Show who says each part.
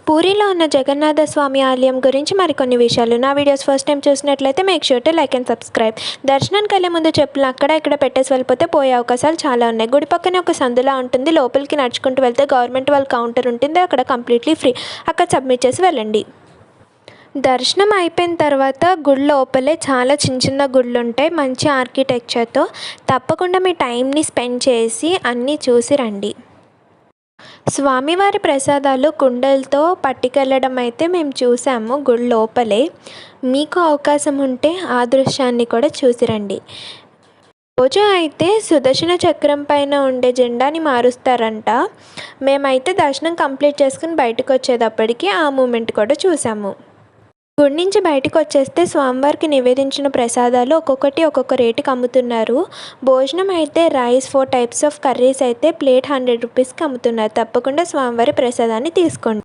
Speaker 1: పూరిలో ఉన్న జగన్నాథ స్వామి ఆలయం గురించి మరికొన్ని విషయాలు. నా వీడియోస్ ఫస్ట్ టైం చూసినట్లయితే make sure to like and subscribe. దర్శనానికి వెళ్ళే ముందు చెప్పులు అక్కడ ఇక్కడ పెట్టేసి వెళ్ళిపోతే పోయే అవకాశాలు చాలా ఉన్నాయి. గుడి పక్కనే ఒక సందులా ఉంటుంది. లోపలికి నడుచుకుంటూ వెళ్తే గవర్నమెంట్ వాళ్ళ కౌంటర్ ఉంటుంది. అక్కడ కంప్లీట్లీ ఫ్రీ. అక్కడ సబ్మిట్ చేసి వెళ్ళండి. దర్శనం అయిపోయిన తర్వాత గుడి లోపలే చాలా చిన్న చిన్న గుళ్ళు ఉంటాయి మంచి ఆర్కిటెక్చర్తో. తప్పకుండా మీ టైంని స్పెండ్ చేసి అన్నీ చూసి రండి. స్వామివారి ప్రసాదాలు కుండలతో పట్టుకెళ్ళడం అయితే మేము చూసాము గుడి లోపలే. మీకు అవకాశం ఉంటే ఆ దృశ్యాన్ని కూడా చూసి రండి. రోజు అయితే సుదర్శన చక్రం పైన ఉండే జెండాని మారుస్తారంట. మేమైతే దర్శనం కంప్లీట్ చేసుకుని బయటకు వచ్చేటప్పటికి ఆ మూమెంట్ కూడా చూసాము. గుడి నుంచి బయటకు వచ్చేస్తే స్వామివారికి నివేదించిన ప్రసాదాలు ఒక్కొక్కటి ఒక్కొక్క రేటుకి అమ్ముతున్నారు. భోజనం అయితే రైస్ 4 టైప్స్ ఆఫ్ కర్రీస్ అయితే ప్లేట్ 100 రూపీస్కి అమ్ముతున్నారు. తప్పకుండా స్వామివారి ప్రసాదాన్ని తీసుకోండి.